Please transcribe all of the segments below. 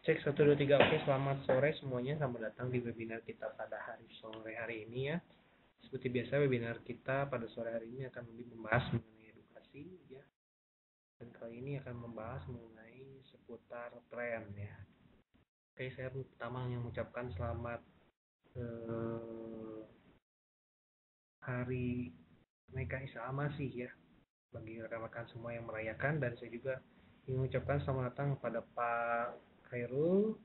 Cek 1 2 3. Oke, selamat sore semuanya. Selamat datang di webinar kita pada sore hari ini ya. Seperti biasa webinar kita pada sore hari ini akan lebih membahas mengenai edukasi ya. Dan kali ini akan membahas mengenai seputar tren ya. Oke, saya pertama yang mengucapkan selamat hari Mega Isa Masih ya bagi rekan-rekan semua yang merayakan, dan saya juga ingin mengucapkan selamat datang kepada Pak Khairul,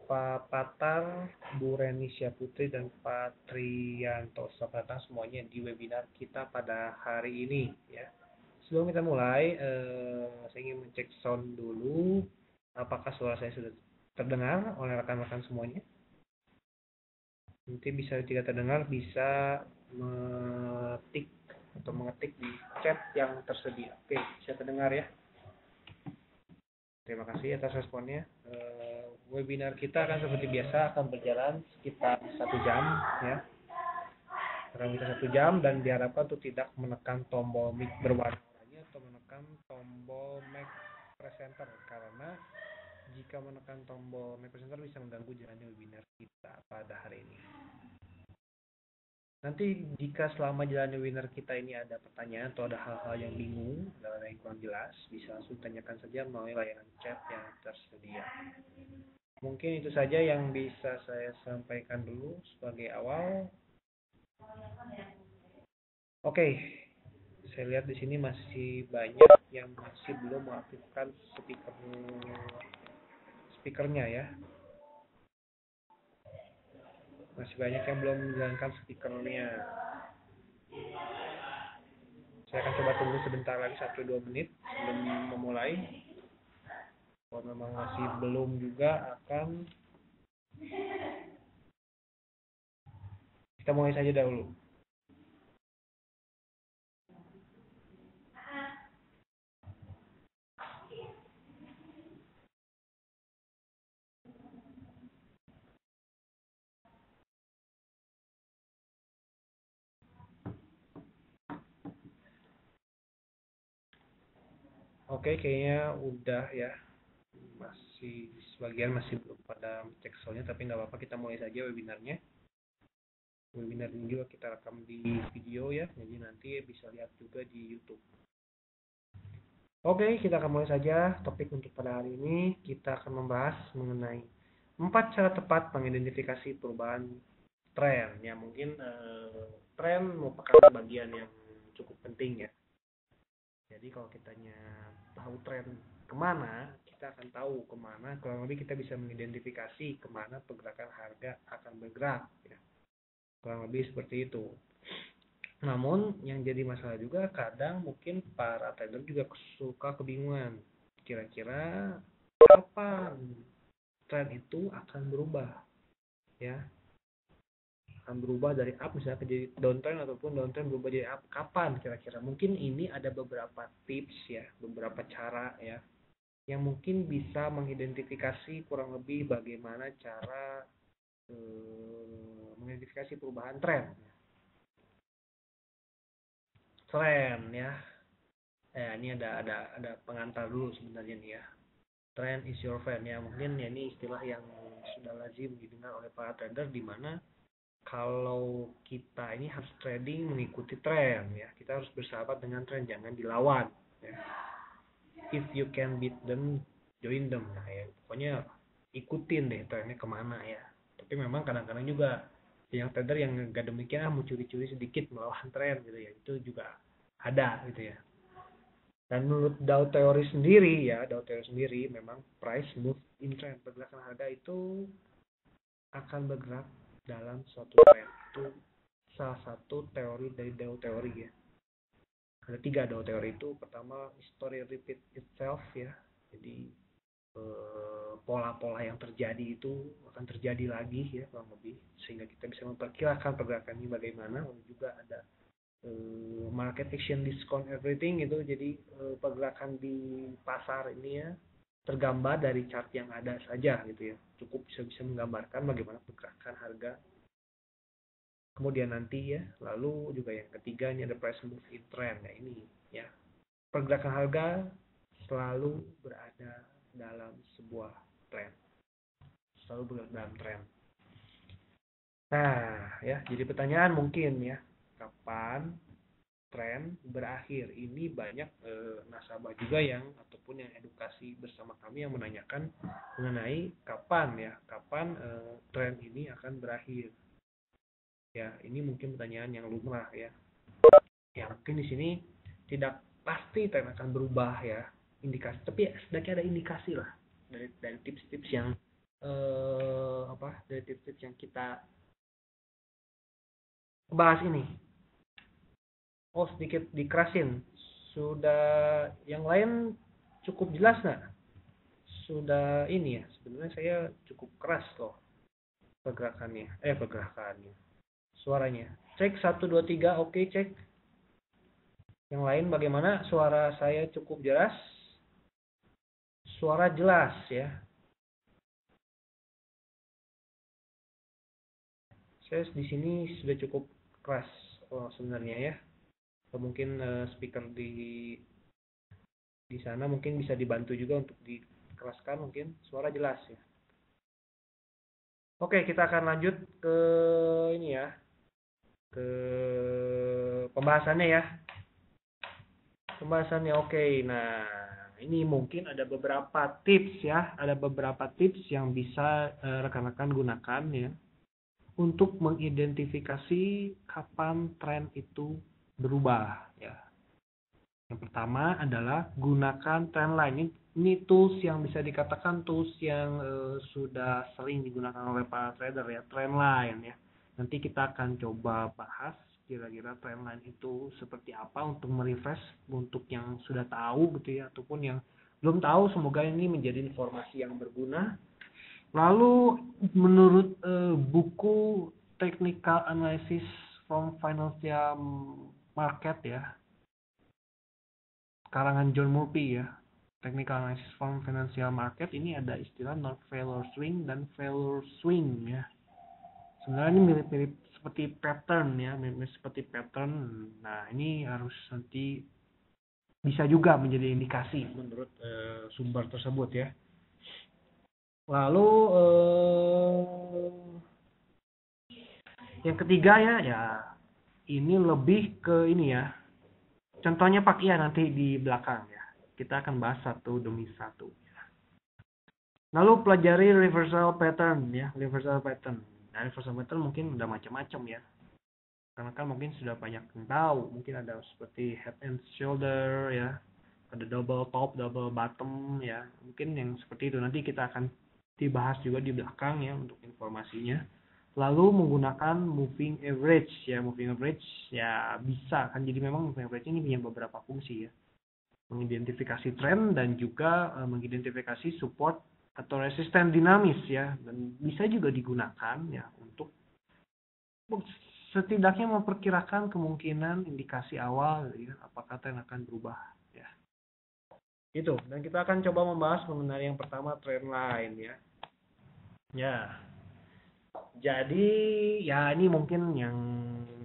Pak Patar, Bu Renisha Putri, dan Pak Trianto. Selamat datang semuanya di webinar kita pada hari ini ya. Sebelum kita mulai, saya ingin mengecek sound dulu. Apakah suara saya sudah terdengar oleh rekan-rekan semuanya? Nanti bisa tidak terdengar bisa mengetik di chat yang tersedia. Oke, bisa terdengar ya. Terima kasih atas responnya. Webinar kita akan seperti biasa akan berjalan sekitar 1 jam ya. Akan bisa 1 jam dan diharapkan untuk tidak menekan tombol mic berwarna oranye atau menekan tombol mic presenter, karena jika menekan tombol mic presenter bisa mengganggu jalannya webinar kita pada hari ini. Nanti jika selama jalannya webinar kita ini ada pertanyaan atau ada hal-hal yang bingung, ada yang kurang jelas, bisa langsung tanyakan saja melalui layanan chat yang tersedia. Mungkin itu saja yang bisa saya sampaikan dulu sebagai awal. Oke, saya lihat di sini masih banyak yang masih belum mengaktifkan speakernya ya. Masih banyak yang belum menjalankan speakernya. Saya akan coba tunggu sebentar lagi 1-2 menit sebelum memulai. Kalau memang masih belum juga akan kita mulai saja dahulu. Oke, kayaknya udah ya. Masih sebagian masih belum pada cek soalnya, tapi nggak apa-apa, kita mulai saja webinarnya. Webinar ini juga kita rekam di video ya, jadi nanti bisa lihat juga di YouTube. Oke, kita akan mulai saja. Topik untuk pada hari ini kita akan membahas mengenai 4 cara tepat mengidentifikasi perubahan tren. Ya, mungkin tren merupakan bagian yang cukup penting ya. Jadi kalau kitanya tahu tren kemana, kita akan tahu kemana, kurang lebih kita bisa mengidentifikasi kemana pergerakan harga akan bergerak ya. Kurang lebih seperti itu. Namun yang jadi masalah juga kadang mungkin para trader juga suka kebingungan, kira-kira kapan tren itu akan berubah ya, akan berubah dari up misalnya jadi downtrend ataupun downtrend berubah jadi up, kapan kira-kira. Mungkin ini ada beberapa tips ya, beberapa cara ya yang mungkin bisa mengidentifikasi kurang lebih bagaimana cara mengidentifikasi perubahan tren ya. Ini ada pengantar dulu sebenarnya nih ya. Trend is your friend ya, mungkin ya ini istilah yang sudah lazim didengar oleh para trader, di mana kalau kita ini harus trading mengikuti tren ya, kita harus bersahabat dengan tren, jangan dilawan ya. If you can beat them, join them. Nah ya, pokoknya ikutin deh trennya kemana ya. Tapi memang kadang-kadang juga yang trader yang gak demikian, mau curi-curi sedikit melawan tren gitu ya, itu juga ada gitu ya. Dan menurut Dow teori sendiri memang price move in trend, pergerakan harga itu akan bergerak dalam suatu tren. Itu salah satu teori dari Dow teori ya. Ada 3 Dow teori itu. Pertama, history repeat itself ya. Jadi pola-pola yang terjadi itu akan terjadi lagi ya kurang lebih, sehingga kita bisa memperkirakan pergerakan ini bagaimana. Lalu juga ada market action discount everything itu, jadi pergerakan di pasar ini ya tergambar dari chart yang ada saja gitu ya, cukup bisa menggambarkan bagaimana pergerakan harga kemudian nanti ya. Lalu juga yang ketiga ini ada price move in trend. Nah ini ya, pergerakan harga selalu berada dalam sebuah tren, selalu bergerak dalam tren. Nah, ya, jadi pertanyaan mungkin ya, kapan tren berakhir? Ini banyak nasabah juga yang ataupun yang edukasi bersama kami yang menanyakan mengenai kapan tren ini akan berakhir. Ya, ini mungkin pertanyaan yang lumrah ya. Ya, mungkin di sini tidak pasti tren akan berubah ya, indikasi, tapi setidaknya ada indikasi lah dari tips-tips yang dari tips-tips yang kita bahas ini. Oh, sedikit dikerasin. Sudah yang lain cukup jelas nggak? Sudah ini ya, sebenarnya saya cukup keras loh pergerakannya. Suaranya. Cek 1 2 3, oke, cek. Yang lain bagaimana? Suara saya cukup jelas? Suara jelas ya. Saya di sini sudah cukup keras sebenarnya ya. Atau mungkin speaker di sana mungkin bisa dibantu juga untuk dikeraskan, mungkin suara jelas ya. Oke, kita akan lanjut ke ini ya, ke pembahasannya ya. Pembahasannya oke. Nah, ini mungkin ada beberapa tips ya, ada beberapa tips yang bisa rekan-rekan gunakan ya untuk mengidentifikasi kapan tren itu berubah ya. Yang pertama adalah gunakan trendline. Ini tools yang bisa dikatakan tools yang sudah sering digunakan oleh para trader ya, trendline ya. Nanti kita akan coba bahas kira-kira trendline itu seperti apa untuk merefresh untuk yang sudah tahu gitu ya, ataupun yang belum tahu. Semoga ini menjadi informasi yang berguna. Lalu menurut buku Technical Analysis from Financial Market ya, karangan John Murphy ya, Technical Analysis from Financial Market, ini ada istilah non failure swing dan failure swing ya. Sebenarnya ini mirip-mirip seperti pattern ya, mirip seperti pattern. Nah, ini harus nanti bisa juga menjadi indikasi menurut sumber tersebut ya. Lalu yang ketiga ya ini lebih ke ini ya. Contohnya Pak Ia nanti di belakang ya. Kita akan bahas satu demi satu. Lalu pelajari reversal pattern ya, reversal pattern. Nah, reversal pattern mungkin udah macam-macam ya. Karena kan mungkin sudah banyak yang tahu. Mungkin ada seperti head and shoulder ya. Ada double top, double bottom ya. Mungkin yang seperti itu nanti kita akan dibahas juga di belakang ya untuk informasinya. Lalu menggunakan moving average ya, moving average ya bisa kan, jadi memang moving average ini punya beberapa fungsi ya, mengidentifikasi tren dan juga mengidentifikasi support atau resisten dinamis ya, dan bisa juga digunakan ya untuk setidaknya memperkirakan kemungkinan indikasi awal ya, apakah tren akan berubah ya. Itu, dan kita akan coba membahas mengenai yang pertama, trend line ya. Ya. Jadi ya ini mungkin yang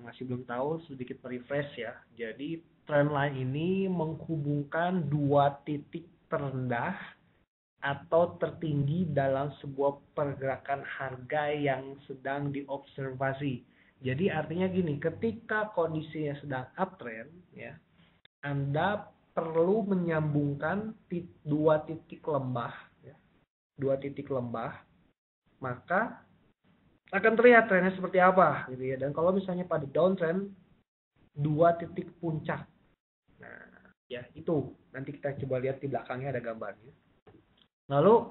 masih belum tahu sedikit refresh ya. Jadi trendline ini menghubungkan dua titik terendah atau tertinggi dalam sebuah pergerakan harga yang sedang diobservasi. Jadi artinya gini, ketika kondisinya sedang uptrend ya, Anda perlu menyambungkan dua titik lembah ya. Dua titik lembah, maka akan terlihat trennya seperti apa gitu ya. Dan kalau misalnya pada downtrend, dua titik puncak. Nah, ya itu nanti kita coba lihat di belakangnya ada gambarnya. Lalu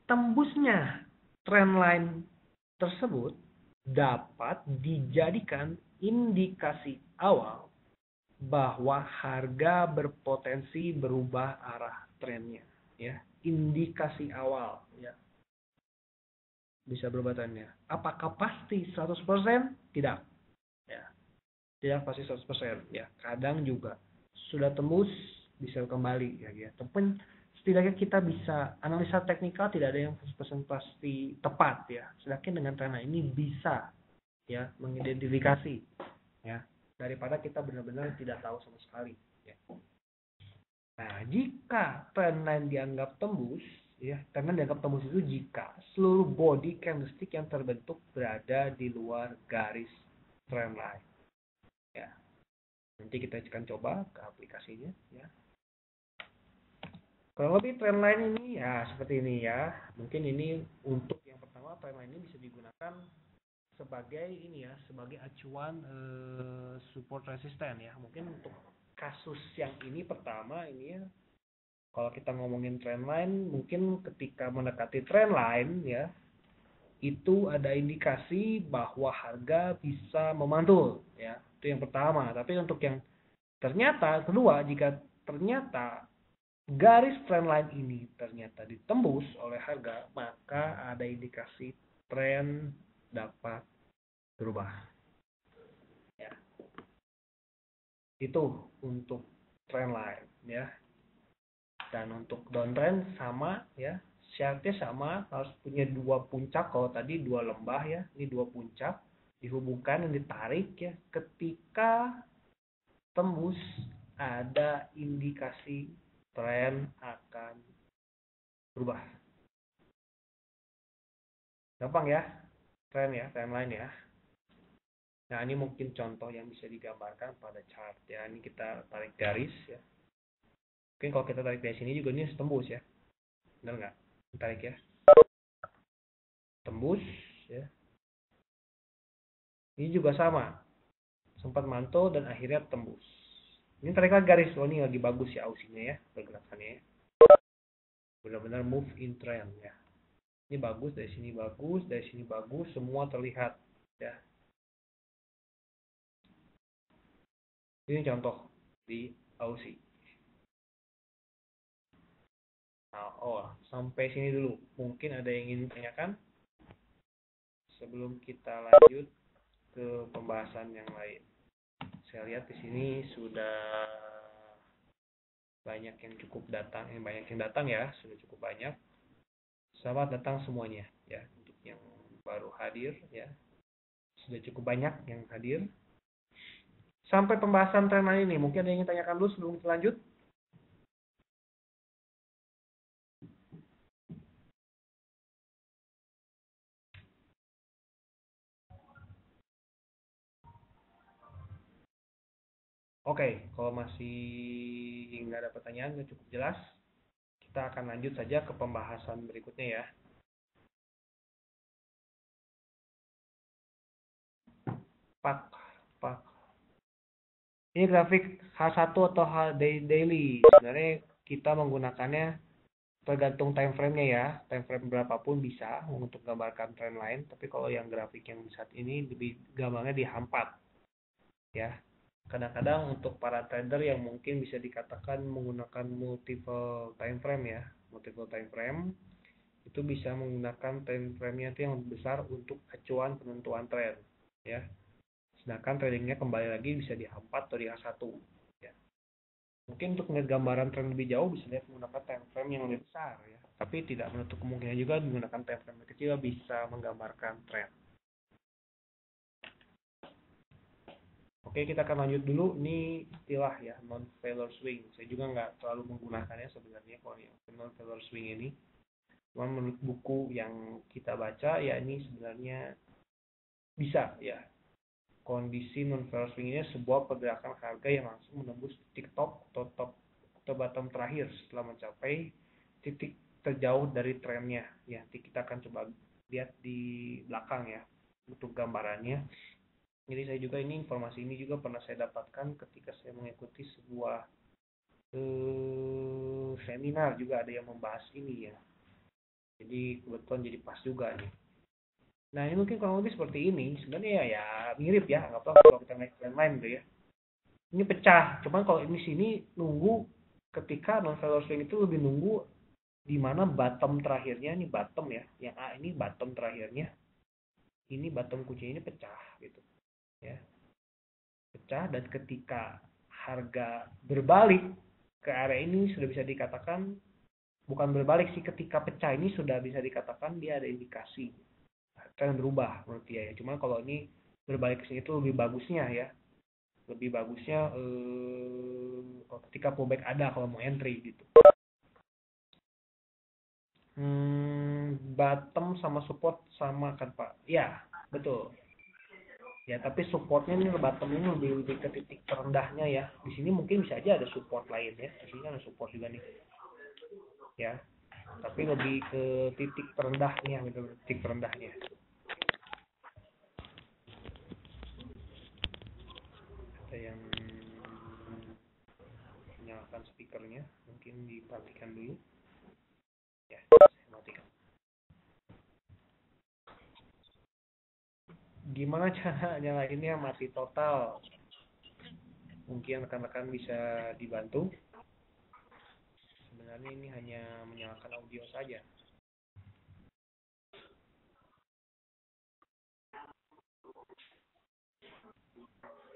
tembusnya trendline tersebut dapat dijadikan indikasi awal bahwa harga berpotensi berubah arah trennya ya. Indikasi awal ya. Bisa berubah trennya. Apakah pasti 100%? Tidak. Ya. Tidak pasti 100% ya. Kadang juga sudah tembus bisa kembali ya. Tapi setidaknya kita bisa analisa teknikal, tidak ada yang 100% pasti tepat ya. Sedangkan dengan trend ini bisa ya mengidentifikasi ya, daripada kita benar-benar tidak tahu sama sekali ya. Nah, jika trend line dianggap tembus ya. Trendline dianggap tembus itu jika seluruh body candlestick yang terbentuk berada di luar garis trendline. Ya. Nanti kita akan coba ke aplikasinya ya. Kurang lebih trendline ini ya seperti ini ya. Mungkin ini untuk yang pertama, trendline ini bisa digunakan sebagai ini ya, sebagai acuan support resisten ya. Mungkin untuk kasus yang ini pertama ini ya, kalau kita ngomongin trendline, mungkin ketika mendekati trendline ya, itu ada indikasi bahwa harga bisa memantul ya. Itu yang pertama. Tapi untuk yang ternyata kedua, jika ternyata garis trendline ini ternyata ditembus oleh harga, maka ada indikasi tren dapat berubah. Ya. Itu untuk trendline ya. Dan untuk downtrend sama ya, syaratnya sama, harus punya dua puncak. Kalau tadi dua lembah ya, ini dua puncak dihubungkan dan ditarik ya. Ketika tembus ada indikasi tren akan berubah. Gampang ya, trendline ya. Nah, ini mungkin contoh yang bisa digambarkan pada chart ya. Ini kita tarik garis ya. Mungkin kalau kita tarik dari sini juga ini tembus ya. Benar nggak? Tarik ya. Tembus ya. Ini juga sama. Sempat mantul dan akhirnya tembus. Ini tarik lagi garis. Oh, ini lagi bagus ya ausinya ya, pergerakannya ya. Benar-benar move in trend ya. Ini bagus, dari sini bagus, dari sini bagus, semua terlihat ya. Ini contoh di Aussie. Nah, sampai sini dulu. Mungkin ada yang ingin tanyakan sebelum kita lanjut ke pembahasan yang lain. Saya lihat di sini sudah banyak yang datang ya, sudah cukup banyak. Selamat datang semuanya ya, untuk yang baru hadir ya. Sudah cukup banyak yang hadir. Sampai pembahasan trendline ini, mungkin ada yang ingin tanyakan dulu sebelum kita lanjut? Oke, kalau masih nggak ada pertanyaan, nggak cukup jelas, kita akan lanjut saja ke pembahasan berikutnya ya. Pak. Ini grafik H1 atau H daily. Sebenarnya kita menggunakannya tergantung time frame-nya ya. Time frame berapapun bisa untuk gambarkan trend line. Tapi kalau yang grafik yang saat ini lebih gambarnya di H4 ya. Kadang-kadang untuk para trader yang mungkin bisa dikatakan menggunakan multiple time frame ya. Multiple time frame itu bisa menggunakan time frame-nya itu yang lebih besar untuk acuan penentuan trend ya. Sedangkan tradingnya kembali lagi bisa di H4 atau di H1 ya. Mungkin untuk melihat gambaran tren lebih jauh bisa lihat menggunakan time frame yang lebih besar ya. Tapi tidak menutup kemungkinan juga menggunakan time frame yang kecil bisa menggambarkan tren. Oke, kita akan lanjut dulu. Ini istilah ya, non-failure swing. Saya juga nggak terlalu menggunakannya sebenarnya kalau yang non-failure swing ini. Cuma menurut buku yang kita baca ya ini sebenarnya bisa ya. Kondisi non-failure swing ini sebuah pergerakan harga yang langsung menembus titik top atau top atau bottom terakhir setelah mencapai titik terjauh dari trennya. Ya, nanti kita akan coba lihat di belakang ya untuk gambarannya. Jadi saya juga informasi ini juga pernah saya dapatkan ketika saya mengikuti sebuah seminar, juga ada yang membahas ini ya. Jadi kebetulan jadi pas juga nih. Nah, ini mungkin kurang lebih seperti ini. Sebenarnya ya mirip ya, nggak apa kalau kita naik trend line gitu ya. Ini pecah, cuman kalau ini sini nunggu ketika non-failure swing itu lebih nunggu di mana bottom terakhirnya, ini bottom ya, yang A ini bottom terakhirnya, ini bottom kunci ini pecah gitu ya, pecah, dan ketika harga berbalik ke area ini sudah bisa dikatakan, bukan berbalik sih, ketika pecah ini sudah bisa dikatakan dia ada indikasi tren berubah menurut dia ya. Cuman kalau ini berbalik ke sini itu lebih bagusnya ya, lebih bagusnya ketika pullback ada kalau mau entry gitu. Bottom sama support sama kan Pak? Ya, betul. Ya, tapi supportnya ini bottom ini lebih ke titik terendahnya ya. Di sini mungkin bisa aja ada support lain ya. Di sini ada support juga nih. Ya, tapi lebih ke titik terendahnya, gitu, titik terendahnya. Ada yang menyalakan speakernya, mungkin diperhatikan dulu. Ya, saya matikan. Gimana cara nyalainnya mati total? Mungkin rekan-rekan bisa dibantu. Sebenarnya ini hanya menyalakan audio saja.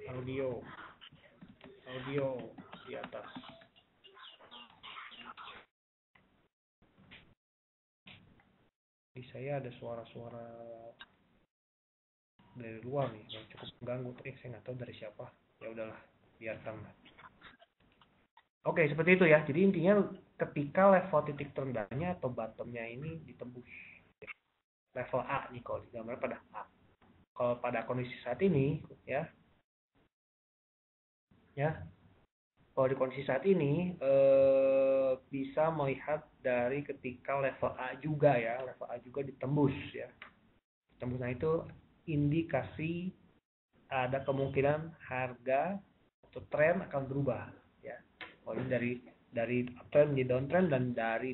Audio di atas. Di saya ada suara-suara dari luar nih yang cukup mengganggu. Tapi saya nggak tahu dari siapa. Ya udahlah, biarkan lah. Oke, seperti itu ya. Jadi intinya ketika level titik terendahnya atau bottomnya ini ditembus level A nih, kalau digambar pada A. Kalau pada kondisi saat ini ya kalau di kondisi saat ini bisa melihat dari ketika level A juga ya, level A juga ditembus ya. Tembus, nah itu indikasi ada kemungkinan harga atau tren akan berubah ya. Kalau ini dari uptrend menjadi downtrend dan dari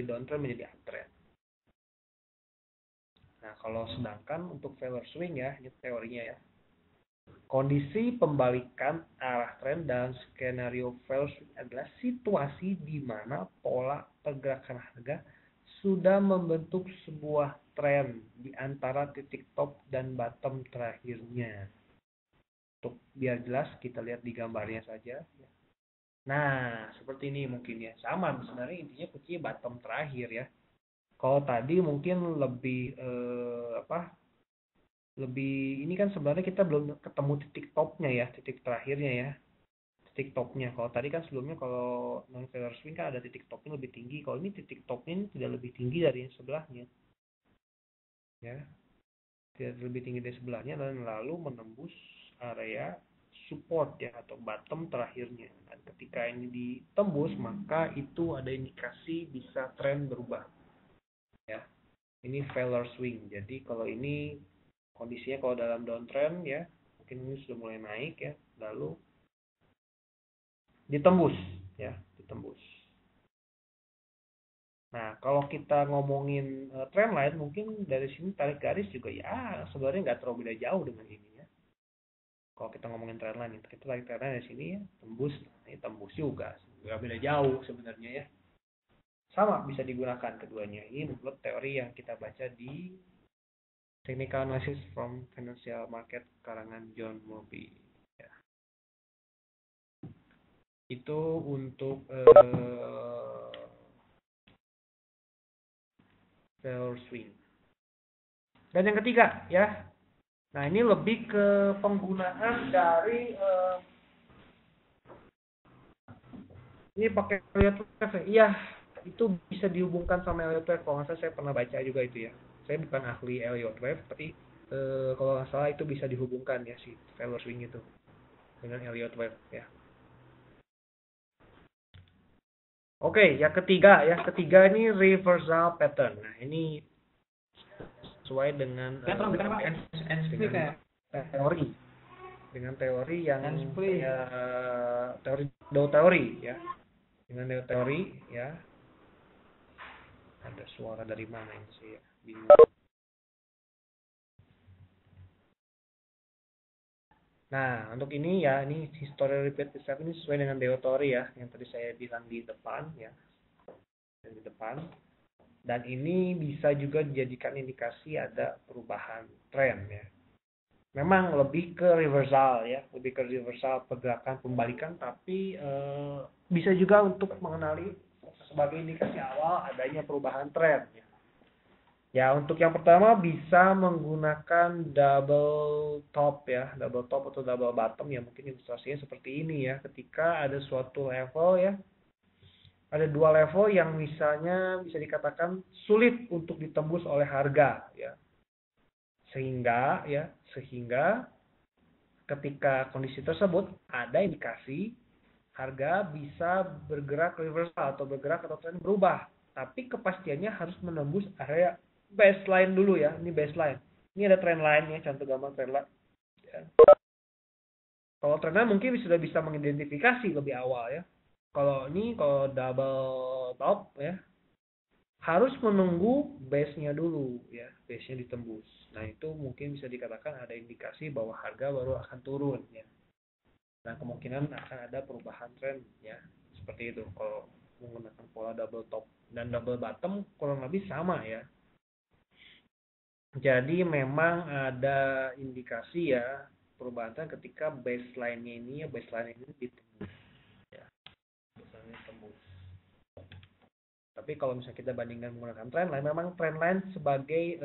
downtrend menjadi uptrend. Nah, kalau sedangkan untuk failure swing ya, ini teorinya ya. Kondisi pembalikan arah tren dan skenario failure swing adalah situasi di mana pola pergerakan harga sudah membentuk sebuah tren di antara titik top dan bottom terakhirnya. Untuk biar jelas kita lihat di gambarnya saja. Nah, seperti ini mungkin ya. Sama sebenarnya intinya kuncinya bottom terakhir ya. Kalau tadi mungkin lebih lebih ini kan sebenarnya kita belum ketemu titik topnya ya, titik terakhirnya ya, titik topnya. Kalau tadi kan sebelumnya kalau non failure swing kan ada titik topnya lebih tinggi. Kalau ini titik topnya ini tidak lebih tinggi dari yang sebelahnya ya, tidak lebih tinggi dari sebelahnya dan lalu menembus area support ya atau bottom terakhirnya. Dan ketika ini ditembus maka itu ada indikasi bisa tren berubah ya. Ini failure swing. Jadi kalau ini kondisinya kalau dalam downtrend ya, mungkin ini sudah mulai naik ya, lalu ditembus ya, ditembus. Nah, kalau kita ngomongin trend line, mungkin dari sini tarik garis juga ya sebenarnya nggak terlalu beda jauh dengan ini ya. Kalau kita ngomongin trend line, kita tarik trend line dari sini ya, tembus, nah, ini tembus juga, nggak beda jauh sebenarnya ya. Sama bisa digunakan keduanya. Ini menurut teori yang kita baca di Technical Analysis from Financial Market karangan John Murphy. Ya. Itu untuk failure swing. Dan yang ketiga ya, nah ini lebih ke penggunaan dari ini pakai Elliott wave. Iya, itu bisa dihubungkan sama Elliott wave. Kalau nggak salah saya pernah baca juga itu ya. Saya bukan ahli Elliott wave, tapi kalau nggak salah itu bisa dihubungkan ya si failure swing itu dengan Elliott wave ya. Oke, yang ketiga ya, ketiga ini reversal pattern. Nah ini sesuai dengan teori, dengan teori yang teori Dow teori ya, dengan Dow teori ya. Ada suara dari mana ini sih ya? Bingung. Nah, untuk ini ya, ini history repeat itself ini sesuai dengan Dow teori ya, yang tadi saya bilang di depan ya, di depan. Dan ini bisa juga dijadikan indikasi ada perubahan tren ya. Memang lebih ke reversal ya, lebih ke reversal pergerakan pembalikan, tapi bisa juga untuk mengenali sebagai indikasi awal adanya perubahan tren ya. Ya, untuk yang pertama bisa menggunakan double top ya, double top atau double bottom ya, mungkin ilustrasinya seperti ini ya. Ketika ada suatu level ya, ada dua level yang misalnya bisa dikatakan sulit untuk ditembus oleh harga ya. Sehingga ketika kondisi tersebut ada indikasi harga bisa bergerak reversal atau bergerak atau tren berubah. Tapi kepastiannya harus menembus area baseline dulu ya. Ini baseline. Ini ada trend line ya, contoh gambar trend line. Ya. Kalau trend line mungkin sudah bisa mengidentifikasi lebih awal ya. Kalau double top ya, harus menunggu base-nya dulu ya, base-nya ditembus. Nah, itu mungkin bisa dikatakan ada indikasi bahwa harga baru akan turun ya. Nah, kemungkinan akan ada perubahan tren ya. Seperti itu kalau menggunakan pola double top dan double bottom kurang lebih sama ya. Jadi memang ada indikasi ya perubahan tren ketika baseline ini ditembus ya. Baseline ditembus. Tapi kalau misalnya kita bandingkan menggunakan trendline, memang trendline sebagai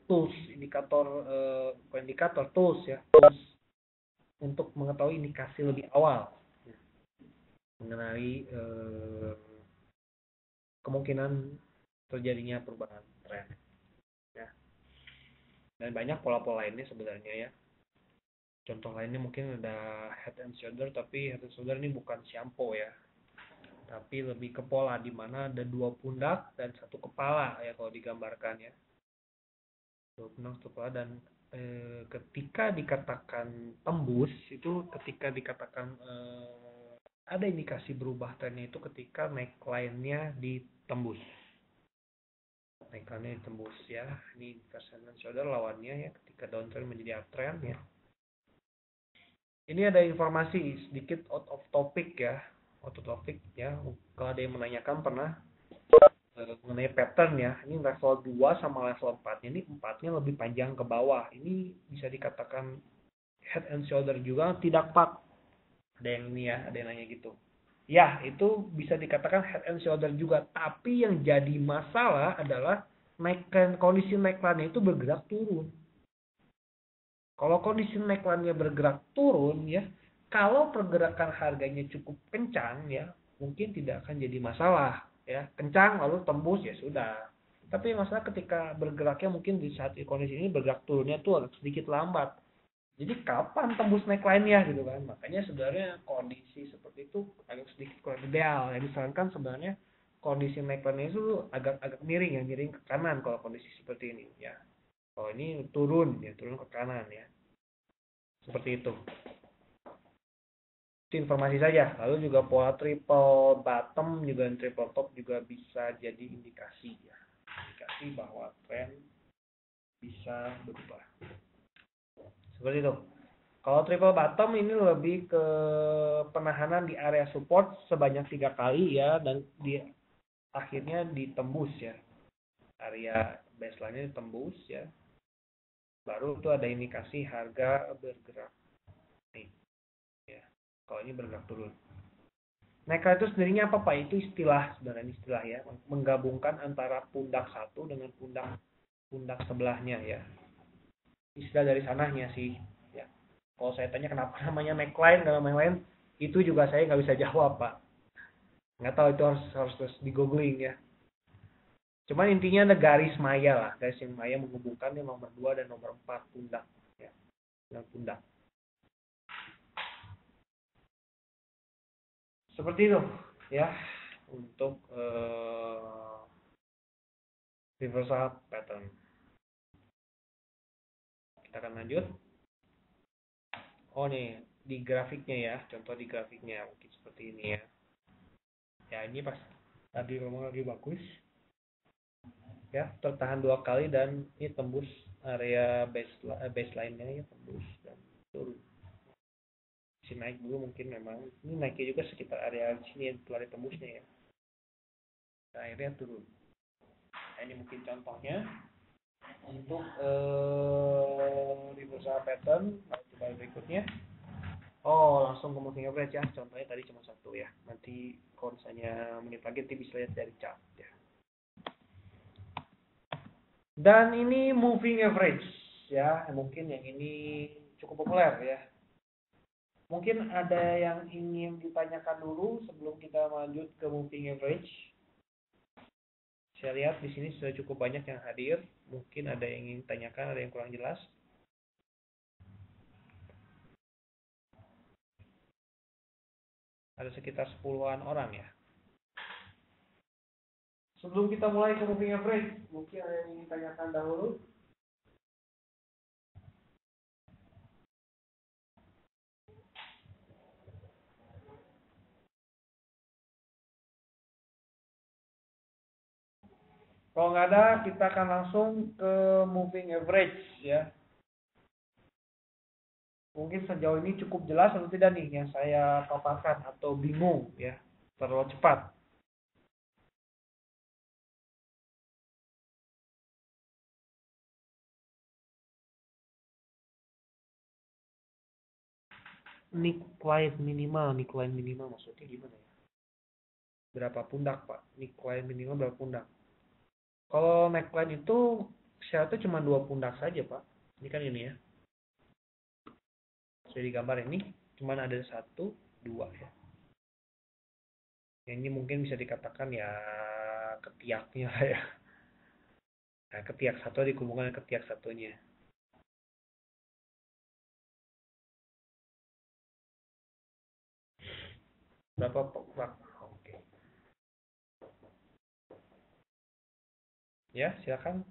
tools, tools ya, tools untuk mengetahui indikasi lebih awal ya, mengenai kemungkinan terjadinya perubahan tren. Ya. Dan banyak pola-pola lainnya sebenarnya ya. Contoh lainnya mungkin ada head and shoulder, tapi head and shoulder ini bukan shampoo ya. Tapi lebih ke pola di mana ada dua pundak dan satu kepala ya kalau digambarkan ya. Dua pundak satu kepala dan ketika dikatakan tembus itu ketika dikatakan ada indikasi berubah trennya itu ketika neckline-nya ditembus. Neckline-nya ditembus ya. Ini head and shoulder lawannya ya ketika downtrend menjadi uptrend ya. Ini ada informasi sedikit out of topic ya. Topik ya, kalau ada yang menanyakan pernah mengenai pattern ya, ini level 2 sama level 4 ini 4-nya lebih panjang ke bawah, ini bisa dikatakan head and shoulder juga tidak pak, ada yang ini ya, ada yang nanya gitu ya, itu bisa dikatakan head and shoulder juga, tapi yang jadi masalah adalah kondisi neckline itu bergerak turun. Kalau kondisi neckline-nya bergerak turun ya, kalau pergerakan harganya cukup kencang ya, mungkin tidak akan jadi masalah ya. Kencang lalu tembus ya sudah. Tapi masalah ketika bergeraknya mungkin di saat kondisi ini bergerak turunnya tuh agak sedikit lambat. Jadi kapan tembus neckline-nya gitu kan. Makanya sebenarnya kondisi seperti itu agak sedikit kurang ideal. Ya disarankan sebenarnya kondisi neckline itu agak miring ya, miring ke kanan kalau kondisi seperti ini ya. Kalau ini turun ke kanan ya. Seperti itu. Itu informasi saja. Lalu juga pola triple bottom juga dan triple top juga bisa jadi indikasi ya. Indikasi bahwa tren bisa berubah. Seperti itu. Kalau triple bottom ini lebih ke penahanan di area support sebanyak 3 kali ya dan di akhirnya ditembus ya. Area baseline-nya ditembus ya. Baru itu ada indikasi harga bergerak. Nih. Ya. Kalau ini bergerak turun. Neckline itu sendirinya apa Pak? Itu istilah, sebenarnya istilah ya, menggabungkan antara pundak satu dengan pundak sebelahnya ya. Istilah dari sananya sih. Ya. Kalau saya tanya kenapa namanya neckline dalam yang lain, itu juga saya nggak bisa jawab Pak. Nggak tahu itu harus di googling ya. Cuman intinya ada garis maya lah, garis yang maya menghubungkan yang nomor 2 dan nomor 4 pundak ya. Dengan pundak. Seperti itu ya untuk reversal pattern. Kita akan lanjut. Oh nih di grafiknya ya, contoh di grafiknya mungkin seperti ini ya. Ya ini pas tadi ngomong lagi bagus. Ya tertahan 2 kali dan ini tembus area baseline-nya ya, tembus dan turun. Si naik dulu mungkin memang ini naiknya juga sekitar area sini setelah ditembusnya ya. Nah, akhirnya turun. Nah, ini mungkin contohnya untuk reversal pattern. Coba berikutnya. Oh, langsung ke moving average ya. Contohnya tadi cuma satu ya. Nanti kalau misalnya menit lagi nanti bisa lihat dari chart ya. Dan ini moving average ya. Mungkin yang ini cukup populer ya. Mungkin ada yang ingin ditanyakan dulu sebelum kita lanjut ke moving average. Saya lihat di sini sudah cukup banyak yang hadir. Mungkin ada yang ingin tanyakan, ada yang kurang jelas. Ada sekitar 10-an orang ya. Sebelum kita mulai ke moving average, mungkin ada yang ingin tanyakan dahulu. Kalau nggak ada, kita akan langsung ke moving average ya. Mungkin sejauh ini cukup jelas atau tidak nih yang saya paparkan atau bingung ya, terlalu cepat. Neckline minimal maksudnya gimana ya? Berapa pundak Pak? Neckline minimal berapa pundak? Kalau neckline itu syaratnya cuma 2 pundak saja Pak. Ini kan ini ya. Sudah digambar ini, cuma ada 1, 2 ya. Yang ini mungkin bisa dikatakan ya ketiaknya lah ya. Nah, ketiak satu dikumpulkan dengan ketiak satunya. Berapa pundak? Oke. Ya, silakan.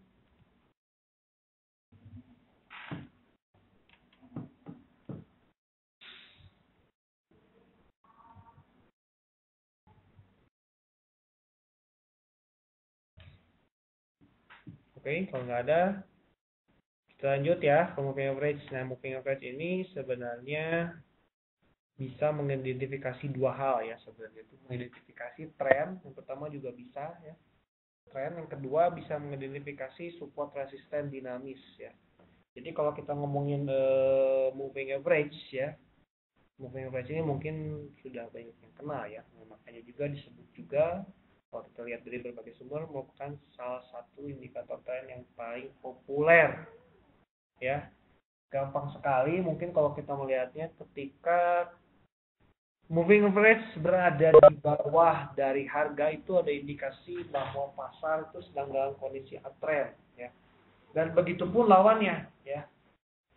Oke, kalau nggak ada, kita lanjut ya ke moving average. Nah, moving average ini sebenarnya bisa mengidentifikasi dua hal ya sebenarnya. Itu mengidentifikasi tren, yang pertama juga bisa ya. Tren, yang kedua bisa mengidentifikasi support resisten dinamis ya. Jadi kalau kita ngomongin moving average ya, moving average ini mungkin sudah banyak yang kenal ya. Nah, makanya juga disebut juga kalau kita lihat dari berbagai sumber merupakan salah satu indikator tren yang paling populer ya. Gampang sekali mungkin kalau kita melihatnya ketika moving average berada di bawah dari harga itu ada indikasi bahwa pasar itu sedang dalam kondisi uptrend ya. Dan begitu pun lawannya ya.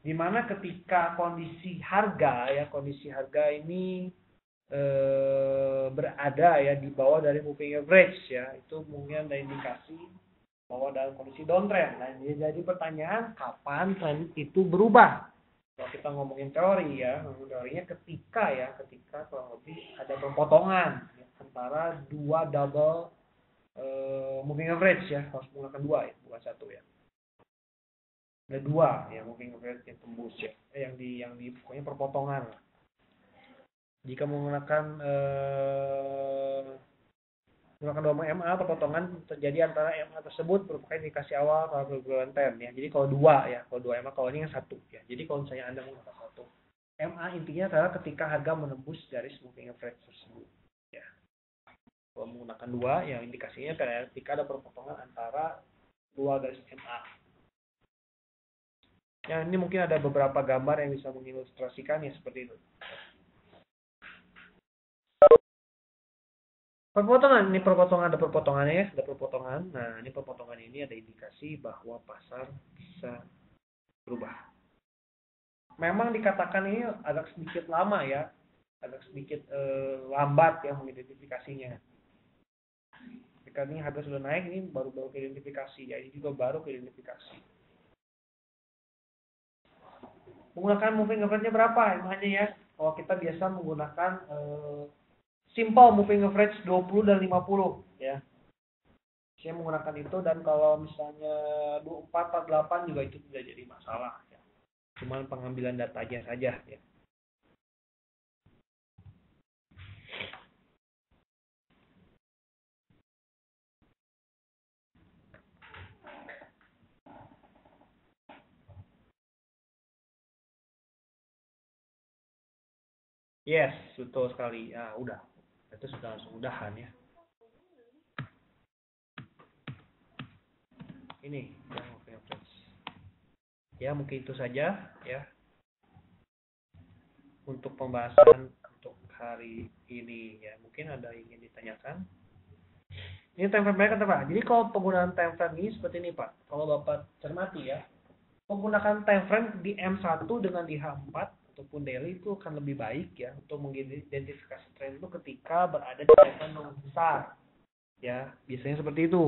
Dimana ketika kondisi harga ini berada ya di bawah dari moving average ya, itu mungkin ada indikasi bahwa dalam kondisi downtrend. Nah, jadi pertanyaan kapan tren itu berubah? Kalau kita ngomongin teori ya, teorinya ketika kurang lebih ada perpotongan ya, antara dua double moving average ya, harus menggunakan dua ya, bukan satu ya. Ada dua ya moving average yang tembus ya, yang di pokoknya perpotongan. Jika menggunakan dua MA atau potongan terjadi antara MA tersebut merupakan indikasi awal kalau perguruan trend ya. Jadi kalau dua ya, kalau dua MA, kalau ini yang satu ya. Jadi kalau misalnya Anda menggunakan satu MA, intinya adalah ketika harga menembus garis moving average tersebut ya. Kalau menggunakan dua, yang indikasinya ketika ada perpotongan antara dua garis MA. Yang ini mungkin ada beberapa gambar yang bisa mengilustrasikan ya seperti itu. Perpotongan, ini perpotongan, ada perpotongannya ya, ada perpotongan. Nah, ini perpotongan ini ada indikasi bahwa pasar bisa berubah. Memang dikatakan ini agak sedikit lama ya, agak sedikit lambat ya mengidentifikasinya. Ketika ini harga sudah naik, ini baru identifikasi ya, ini juga baru identifikasi. Menggunakan moving average-nya berapa? Hanya ya, kalau kita biasa menggunakan simple moving average 20 dan 50 ya. Saya menggunakan itu, dan kalau misalnya 24 atau 8 juga itu tidak jadi masalah ya. Cuman pengambilan datanya saja ya. Yes, betul sekali. Ah, udah. Itu sudah langsung udahan ya. Ini yang moving average. Ya, mungkin itu saja ya. untuk pembahasan untuk hari ini ya. Mungkin ada yang ingin ditanyakan. Ini time frame kan Pak. Jadi kalau penggunaan time frame ini seperti ini Pak. Kalau Bapak cermati ya, menggunakan time frame di M1 dengan di H4 ataupun daily itu akan lebih baik ya untuk mengidentifikasi tren itu ketika berada di time frame yang besar. Ya, biasanya seperti itu.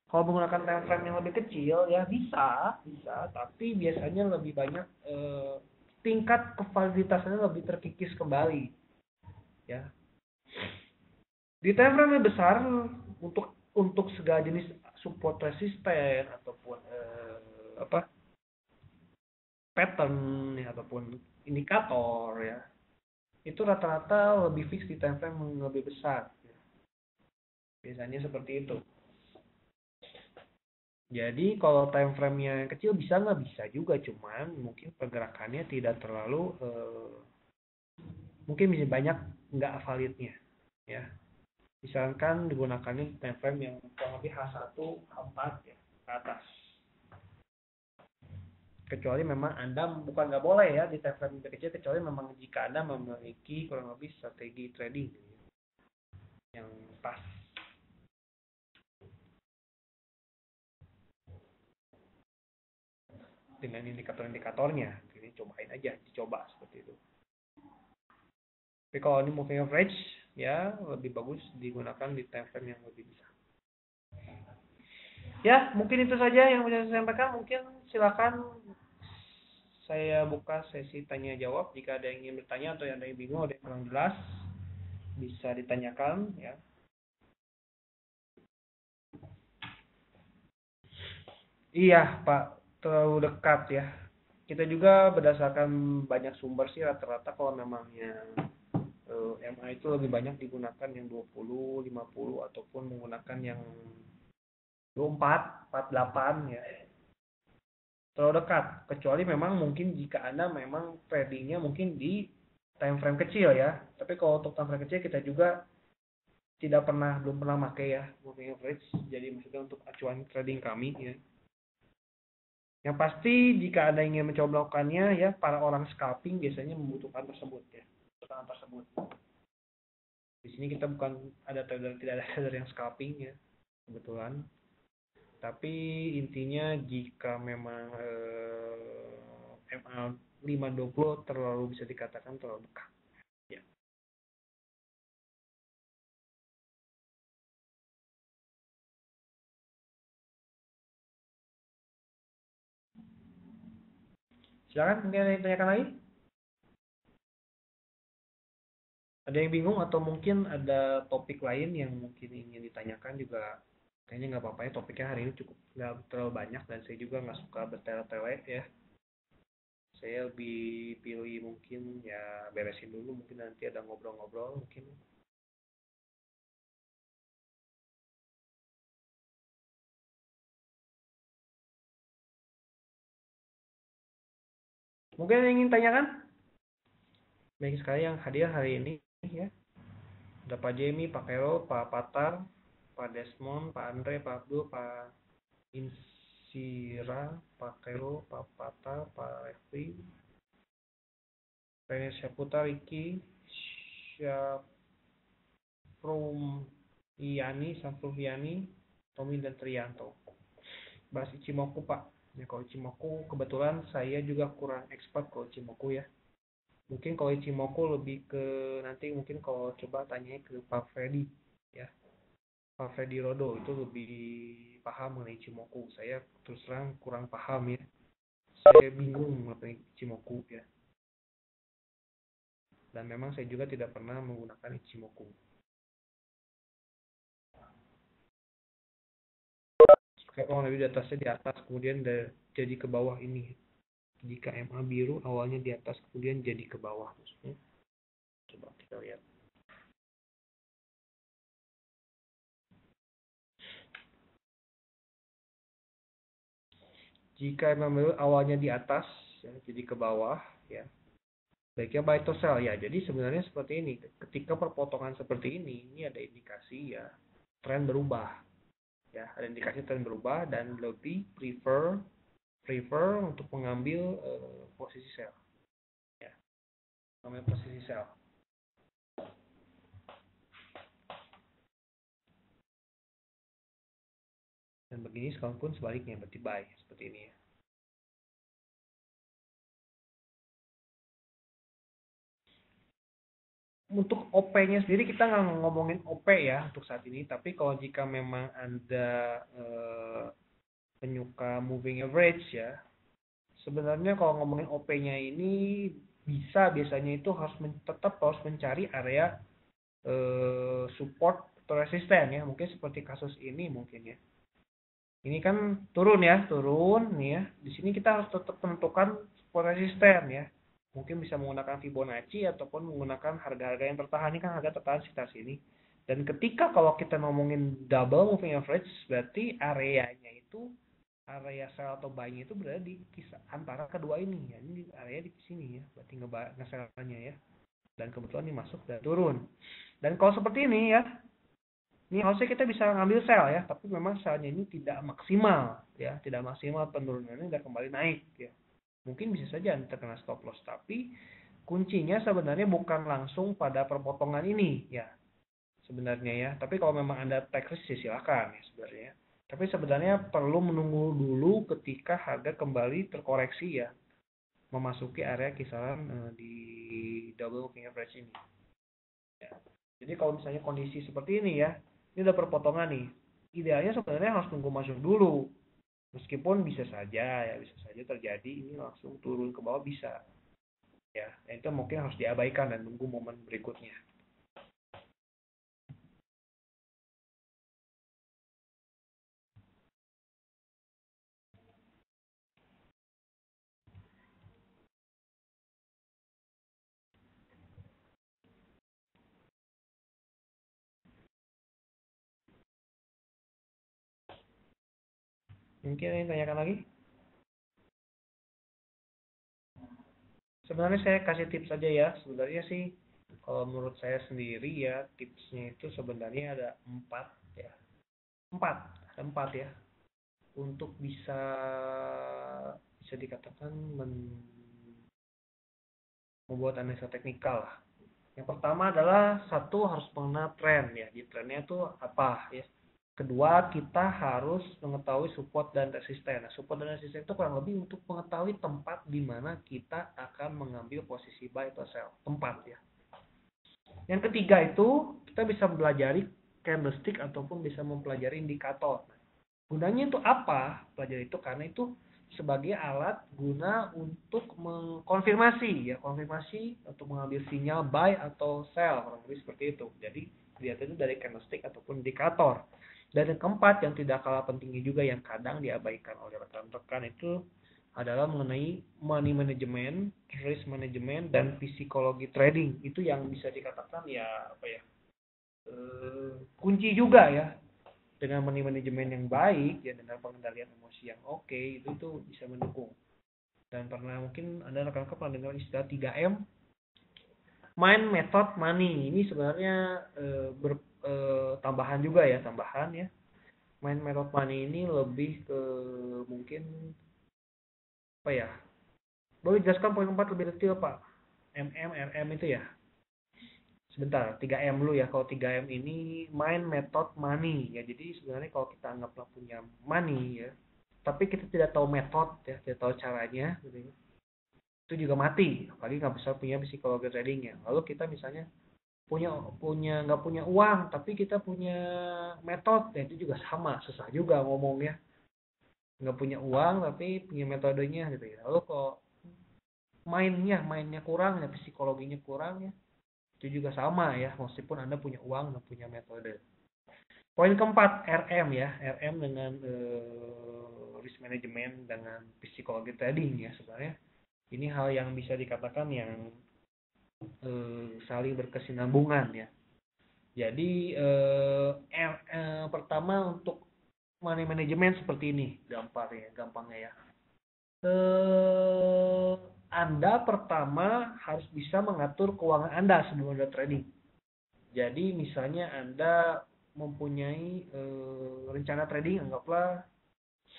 Kalau menggunakan time frame yang lebih kecil ya bisa, tapi biasanya lebih banyak tingkat kevaliditasannya lebih terkikis kembali. Ya, di time frame yang besar untuk segala jenis support resisten ataupun pattern ya, ataupun indikator ya, itu rata-rata lebih fix di time frame yang lebih besar ya. Biasanya seperti itu. Jadi kalau time frame-nya yang kecil bisa nggak, bisa juga, cuman mungkin pergerakannya tidak terlalu mungkin bisa banyak nggak validnya ya. Misalkan digunakannya time frame yang kurang lebih H1, H4 ya, ke atas. Kecuali memang Anda bukan nggak boleh ya di time frame yang kecil, kecuali memang jika Anda memiliki kurang lebih strategi trading yang pas. Dengan indikator-indikatornya, ini cobain aja, dicoba seperti itu. Tapi kalau ini moving average ya lebih bagus digunakan di time frame yang lebih besar. Ya, mungkin itu saja yang bisa saya sampaikan. Mungkin silakan saya buka sesi tanya jawab. Jika ada yang ingin bertanya atau ada yang bingung, ada yang kurang jelas, bisa ditanyakan ya. Iya, Pak, terlalu dekat ya. Kita juga berdasarkan banyak sumber sih rata-rata kalau memangnya MA itu lebih banyak digunakan yang 20, 50 ataupun menggunakan yang 24, 48 ya. Terlalu dekat. Kecuali memang mungkin jika Anda memang tradingnya mungkin di time frame kecil ya. Tapi kalau untuk time frame kecil kita juga belum pernah pakai ya moving average. Jadi maksudnya untuk acuan trading kami ya. Yang pasti jika Anda ingin mencoba melakukannya ya, para orang scalping biasanya membutuhkan tersebut ya. Kebutuhan tersebut. Di sini kita bukan tidak ada trader yang scalping ya, kebetulan. Tapi intinya jika memang MA 520 terlalu bisa dikatakan terlalu dekat. Ya. Silakan, mungkin ada yang ditanyakan lagi? Ada yang bingung atau mungkin ada topik lain yang mungkin ingin ditanyakan juga, kayaknya nggak apa-apa ya, topiknya hari ini cukup nggak terlalu banyak dan saya juga nggak suka bertele-tele ya. Saya lebih pilih mungkin ya beresin dulu, mungkin nanti ada ngobrol-ngobrol mungkin. Mungkin ada yang ingin tanyakan? Baik sekali yang hadir hari ini ya. Ada Pak Jamie, Pak Kero, Pak Patar, Pak Desmond, Pak Andre, Pak Abdul, Pak Insira, Pak Kero, Pak Patar, Pak Refli, Rene Syaputa, Riki, Syafrumiani, Tommy dan Trianto. Bahas Ichimoku Pak. Ya, kalau Ichimoku kebetulan saya juga kurang expert kalau Ichimoku ya. Mungkin kalau Ichimoku lebih ke nanti mungkin kalau coba tanya ke Pak Freddy ya. Pak Freddy Rodo itu lebih paham mengenai Ichimoku. Saya terus terang kurang paham ya. Saya bingung mengenai Ichimoku ya. Dan memang saya juga tidak pernah menggunakan Ichimoku. Kalau lebih di atasnya di atas, kemudian jadi ke bawah ini. Jika MA biru awalnya di atas, kemudian jadi ke bawah. Maksudnya. Coba kita lihat. Jika MA biru awalnya di atas, ya, jadi ke bawah, ya. Baiknya buy to sell ya. Jadi sebenarnya seperti ini. Ketika perpotongan seperti ini ada indikasi ya tren berubah. Ya, ada indikasi tren berubah dan lebih prefer untuk mengambil posisi sell. Ya. namanya posisi sell. Dan begini sekalipun sebaliknya berarti buy seperti ini ya. Untuk OP-nya sendiri kita nggak ngomongin OP ya untuk saat ini, tapi kalau jika memang Anda penyuka moving average ya, sebenarnya kalau ngomongin OP-nya ini biasanya itu harus tetap harus mencari area support atau resisten ya, mungkin seperti kasus ini mungkin ya. Ini kan turun nih ya. Di sini kita harus tetap menentukan support resisten ya. Mungkin bisa menggunakan Fibonacci ataupun menggunakan harga-harga yang tertahan. Ini kan harga tertahan sekitar sini. Dan ketika kalau kita ngomongin double moving average, berarti areanya itu, area sell atau buy-nya itu berada di kisah antara kedua ini ya. Ini area di sini ya, berarti nge-sell-nya ya. Dan kebetulan ini masuk dan turun. Dan kalau seperti ini ya, ini harusnya kita bisa ngambil sell ya, tapi memang sellnya ini tidak maksimal ya, tidak maksimal, penurunannya udah kembali naik ya. Mungkin bisa saja Anda terkena stop loss, tapi kuncinya sebenarnya bukan langsung pada perpotongan ini ya sebenarnya ya. Tapi kalau memang Anda take risk ya silakan ya sebenarnya. Tapi sebenarnya perlu menunggu dulu ketika harga kembali terkoreksi ya, memasuki area kisaran di double moving average ini. Ya. Jadi kalau misalnya kondisi seperti ini ya, ini udah perpotongan nih. Idealnya sebenarnya harus tunggu masuk dulu. Meskipun bisa saja terjadi ini langsung turun ke bawah bisa. Ya, itu mungkin harus diabaikan dan tunggu momen berikutnya. Mungkin yang tanyakan lagi? Sebenarnya saya kasih tips saja ya. Sebenarnya sih kalau menurut saya sendiri ya, tipsnya itu sebenarnya ada 4 ya. 4 ya. Untuk bisa dikatakan membuat analisa teknikal lah. Yang pertama adalah satu harus mengenal tren ya. Di trennya itu apa ya. Kedua, kita harus mengetahui support dan resisten. Nah, support dan resisten itu kurang lebih untuk mengetahui tempat di mana kita akan mengambil posisi buy atau sell. Tempat ya. Yang ketiga itu, kita bisa mempelajari candlestick ataupun bisa mempelajari indikator. Gunanya itu apa? Pelajari itu karena itu sebagai alat guna untuk mengkonfirmasi ya, konfirmasi untuk mengambil sinyal buy atau sell, kurang lebih seperti itu. Jadi lihat itu dari candlestick ataupun indikator. Dan yang keempat yang tidak kalah pentingnya juga yang kadang diabaikan oleh rekan-rekan itu adalah mengenai money management, risk management, dan psikologi trading. Itu yang bisa dikatakan ya apa ya, kunci juga ya. Dengan money management yang baik ya, dengan pengendalian emosi yang oke, itu bisa mendukung. Dan pernah mungkin Anda rekan-rekan pernah dengar istilah 3M, mind, method, money. Ini sebenarnya tambahan juga ya, tambahan ya. Mind, method, money ini lebih ke mungkin apa ya? Boleh jelaskan poin 4 lebih detail Pak? MM, RM itu ya. Sebentar, 3M dulu ya. Kalau 3M ini mind, method, money ya. Jadi sebenarnya kalau kita anggaplah punya money ya, tapi kita tidak tahu metode ya, tidak tahu caranya gitu ya, itu juga mati. Apalagi nggak bisa punya psikologi tradingnya. Lalu kita misalnya nggak punya uang tapi kita punya metode ya, itu juga sama, susah juga ngomongnya. Nggak punya uang tapi punya metodenya gitu ya. Lalu kalau mainnya kurang ya, psikologinya kurang ya, itu juga sama ya, meskipun Anda punya uang dan punya metode. Poin keempat, RM ya. RM dengan risk management dengan psikologi trading ya, sebenarnya ini hal yang bisa dikatakan yang saling berkesinambungan ya. Jadi pertama untuk money management seperti ini gampangnya ya. Anda pertama harus bisa mengatur keuangan Anda sebelum Anda trading. Jadi misalnya Anda mempunyai rencana trading, anggaplah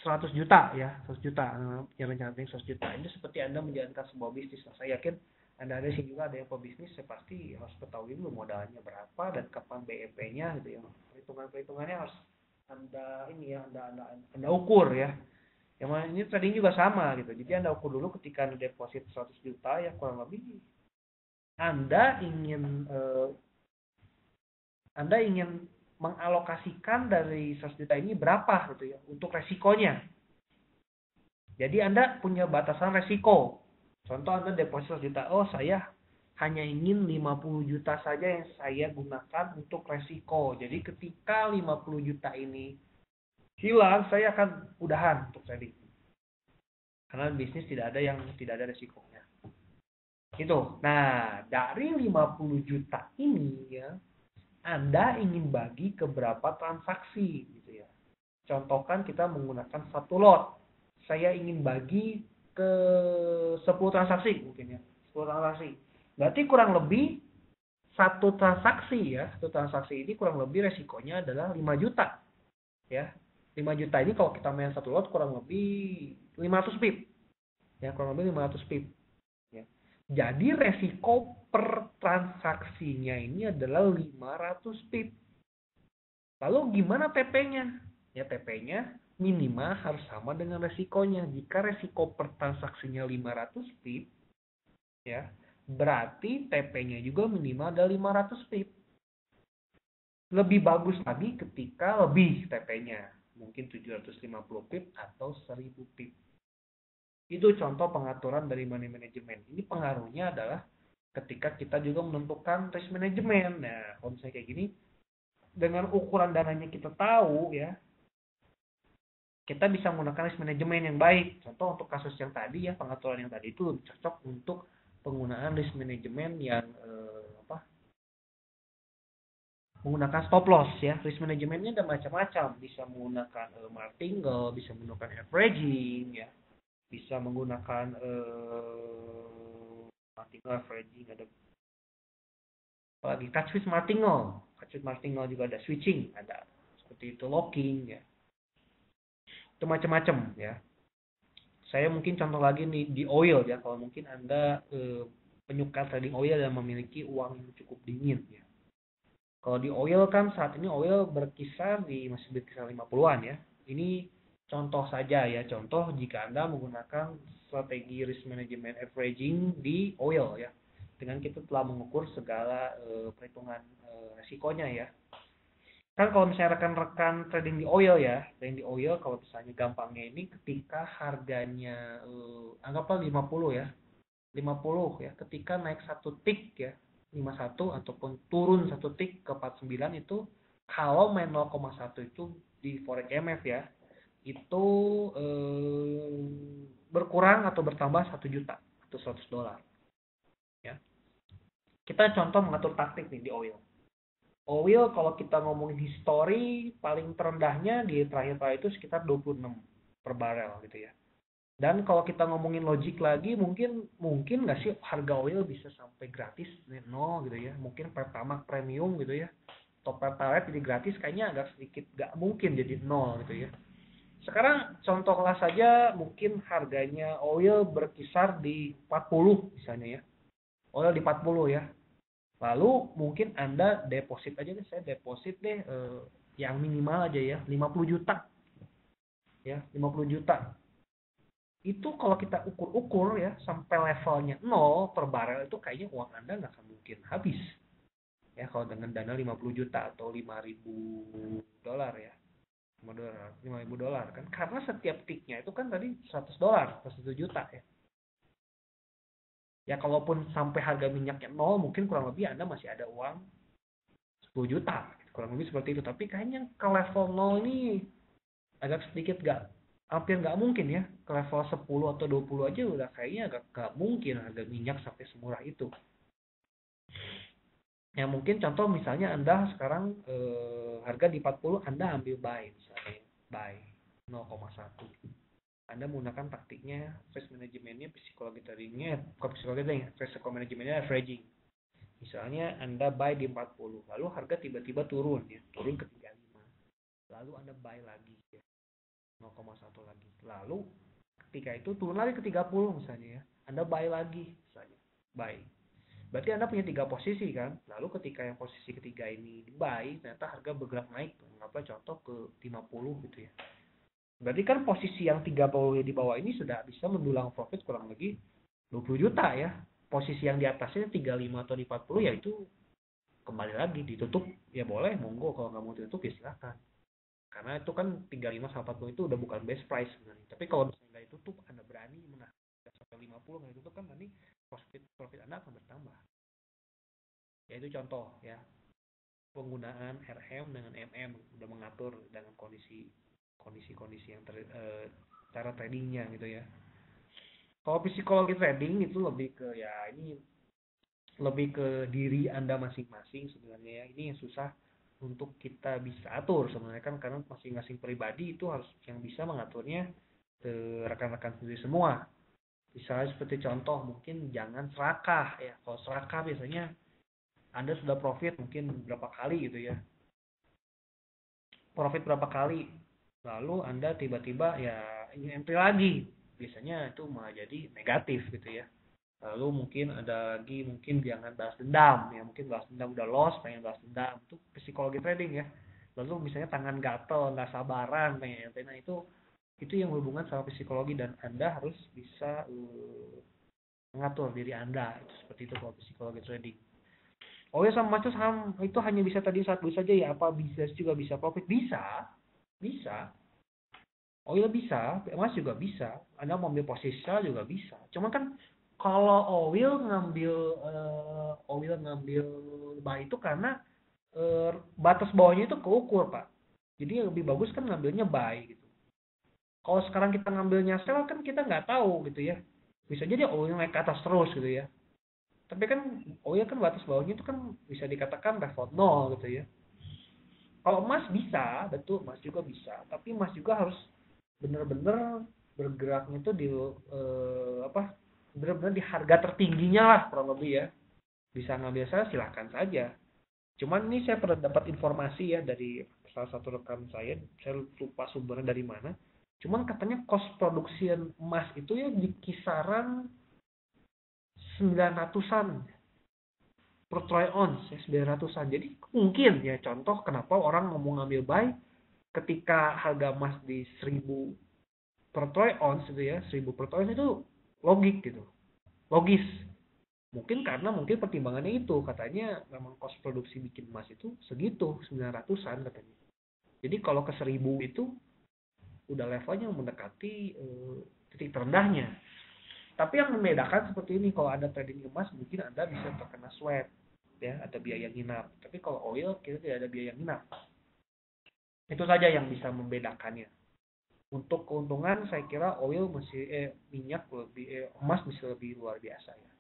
100 juta ya, 100 juta, yang rencana trading 100 juta. Ini seperti Anda menjalankan sebuah bisnis. Saya yakin Anda ada sih juga ada yang pebisnis, saya pasti harus ketahui dulu modalnya berapa dan kapan BEP-nya gitu ya. Perhitungannya harus Anda ini ya, Anda ukur ya. Yang mana ini trading juga sama gitu. Jadi Anda ukur dulu ketika Anda deposit 100 juta ya kurang lebih Anda ingin mengalokasikan dari 100 juta ini berapa gitu ya untuk resikonya. Jadi Anda punya batasan resiko. Contoh Anda deposit 100 juta, oh saya hanya ingin 50 juta saja yang saya gunakan untuk resiko. Jadi ketika 50 juta ini hilang, saya akan udahan untuk trading. Karena bisnis tidak ada resikonya. Itu. Nah, dari 50 juta ini ya, Anda ingin bagi ke berapa transaksi gitu ya. Contohkan kita menggunakan satu lot. Saya ingin bagi ke 10 transaksi mungkin ya. 10 transaksi. Berarti kurang lebih satu transaksi ya. Satu transaksi ini kurang lebih resikonya adalah 5 juta. Ya. 5 juta ini kalau kita main satu lot kurang lebih 500 pip. Ya, kurang lebih 500 pip. Ya. Jadi resiko per transaksinya ini adalah 500 pip. Lalu gimana TP-nya? Ya TP-nya minimal harus sama dengan resikonya. Jika resiko per transaksinya 500 pip, ya berarti TP-nya juga minimal ada 500 pip. Lebih bagus lagi ketika lebih TP-nya. Mungkin 750 pip atau 1000 pip. Itu contoh pengaturan dari money management. Ini pengaruhnya adalah ketika kita juga menentukan risk management. Nah, kalau misalnya kayak gini, dengan ukuran dananya kita tahu ya, kita bisa menggunakan risk management yang baik. Contoh untuk kasus yang tadi ya, pengaturan yang tadi itu cocok untuk penggunaan risk management yang menggunakan stop loss ya. Risk manajemennya ada macam-macam, bisa menggunakan martingale, bisa menggunakan averaging ya, bisa menggunakan martingale, averaging, ada apalagi cut switch martingale. Cut switch martingale juga ada, switching ada, seperti itu, locking ya. Itu macam-macam ya. Saya mungkin contoh lagi nih di oil ya, kalau mungkin Anda penyuka trading oil dan memiliki uang yang cukup dingin ya. Kalau di oil kan saat ini oil masih berkisar 50-an ya. Ini contoh saja ya, contoh jika Anda menggunakan strategi risk management averaging di oil ya. Dengan kita telah mengukur segala perhitungan resikonya ya. Kan kalau misalnya rekan-rekan trading di oil ya, trading di oil kalau misalnya gampangnya ini ketika harganya anggaplah 50 ya. 50 ya, ketika naik satu tick ya, 51 ataupun turun satu tick ke 49 itu kalau main 0,1 itu di forex MF ya, itu berkurang atau bertambah 1 juta atau 100 dolar ya. Kita contoh mengatur taktik nih di oil. Oil kalau kita ngomongin history paling terendahnya di terakhir itu sekitar 26 per barel gitu ya. Dan kalau kita ngomongin logik lagi, mungkin nggak sih harga oil bisa sampai gratis, nol gitu ya. Mungkin Pertamax premium gitu ya. Atau Pertalite jadi gratis, kayaknya agak sedikit nggak mungkin jadi nol gitu ya. Sekarang contohlah saja mungkin harganya oil berkisar di 40 misalnya ya. Oil di 40 ya. Lalu mungkin Anda deposit aja deh, saya deposit deh yang minimal aja ya, 50 juta. Ya, 50 juta. Itu kalau kita ukur-ukur ya sampai levelnya 0 per barel itu kayaknya uang Anda nggak akan mungkin habis. Ya kalau dengan dana 50 juta atau 5.000 dolar ya. 5.000 dolar kan, karena setiap ticknya itu kan tadi 100 dolar atau 1 juta ya. Ya kalaupun sampai harga minyaknya 0 mungkin kurang lebih Anda masih ada uang 10 juta. Kurang lebih seperti itu. Tapi kayaknya ke level 0 ini agak sedikit hampir nggak mungkin ya, ke level 10 atau 20 aja udah kayaknya agak nggak mungkin harga minyak sampai semurah itu. Ya mungkin contoh misalnya Anda sekarang harga di 40, Anda ambil buy misalnya, buy 0,1. Anda menggunakan taktiknya risk manajemennya, psikologi tradingnya, bukan psikologi trading, risiko manajemennya averaging. Misalnya Anda buy di 40, lalu harga tiba-tiba turun ya, turun ke 35. Lalu Anda buy lagi ya, 0,1 lagi. Lalu ketika itu turun lagi ke 30 misalnya ya. Anda buy lagi misalnya. buy. Berarti Anda punya 3 posisi kan. Lalu ketika yang posisi ketiga ini di buy, ternyata harga bergerak naik. Apa contoh ke 50 gitu ya. Berarti kan posisi yang 30 di bawah ini sudah bisa mendulang profit kurang lebih 20 juta ya. Posisi yang di atasnya 35 atau di 40 ya itu kembali lagi ditutup ya boleh, monggo, kalau nggak mau ditutup ya silakan. Karena itu kan 35 sampai 40 itu udah bukan best price sebenarnya. Tapi kalau misalnya nggak ditutup, Anda berani menang sampai 50 nggak ditutup kan nanti profit Anda akan bertambah. Ya itu contoh ya. Penggunaan RM dengan MM udah mengatur dengan kondisi yang cara tradingnya gitu ya. Kalau psikologi trading itu lebih ke ya ini lebih ke diri Anda masing-masing sebenarnya ya. Ini yang susah untuk kita bisa atur sebenarnya kan karena masing-masing pribadi itu harus yang bisa mengaturnya ke rekan-rekan sendiri semua. Misalnya seperti contoh mungkin jangan serakah ya. Kalau serakah biasanya Anda sudah profit mungkin berapa kali gitu ya. Profit berapa kali. Lalu Anda tiba-tiba ya ingin entry lagi. Biasanya itu malah jadi negatif gitu ya. Lalu mungkin ada lagi mungkin jangan balas dendam ya, mungkin balas dendam udah loss pengen balas dendam, itu psikologi trading ya. Lalu misalnya tangan gatel nggak sabaran pengen nah itu yang berhubungan sama psikologi dan Anda harus bisa mengatur diri Anda itu seperti itu kalau psikologi trading. Oh ya sama macam saham itu hanya bisa tadi satu saja ya, apa bisa juga bisa profit, bisa. Oil bisa, emas juga bisa. Anda mau ambil posisi juga bisa. Cuma kan kalau oil ngambil buy itu karena batas bawahnya itu keukur, Pak. Jadi lebih bagus kan ngambilnya buy gitu. Kalau sekarang kita ngambilnya sell kan kita nggak tahu gitu ya. Bisa jadi oil naik ke atas terus gitu ya. Tapi kan oil kan batas bawahnya itu kan bisa dikatakan level 0 gitu ya. Kalau emas bisa, betul emas juga bisa. Tapi emas juga harus benar-benar bergeraknya itu di benar-benar di harga tertingginya lah kurang lebih ya. Bisa ngambil saya silahkan saja. Cuman ini saya pernah dapat informasi ya dari salah satu rekan saya lupa sumbernya dari mana. Cuman katanya cost produksi emas itu ya di kisaran 900-an per troy ounce ya, 900-an. Jadi mungkin ya contoh kenapa orang ngomong ngambil buy ketika harga emas di 1000 per troy ounce gitu ya, 1000 per troy ounce itu logik gitu. Logis. Mungkin karena mungkin pertimbangannya itu katanya memang cost produksi bikin emas itu segitu 900-an katanya. Jadi kalau ke 1000 itu udah levelnya mendekati titik terendahnya. Tapi yang membedakan seperti ini, kalau Anda trading emas mungkin Anda bisa terkena swap ya, ada biaya nginap. Tapi kalau oil kita tidak ada biaya nginap. Itu saja yang bisa membedakannya. Untuk keuntungan saya kira oil masih minyak lebih emas masih lebih luar biasa ya.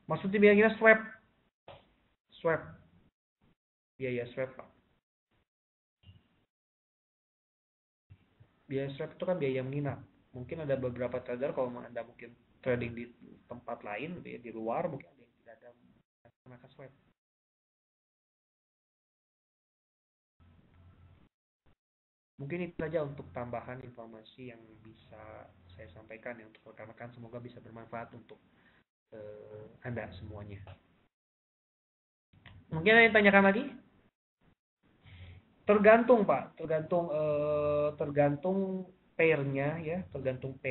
Maksudnya biaya swap. Swap. Biaya swap, Pak. Biaya swap itu kan biaya menginap. Mungkin ada beberapa trader kalau Anda mungkin trading di tempat lain di luar mungkin ada yang tidak ada kenakan swap. Mungkin itu saja untuk tambahan informasi yang bisa saya sampaikan ya untuk rekan-rekan, semoga bisa bermanfaat untuk Anda semuanya. Mungkin ada yang tanyakan lagi? Tergantung Pak, tergantung pairnya ya, tergantung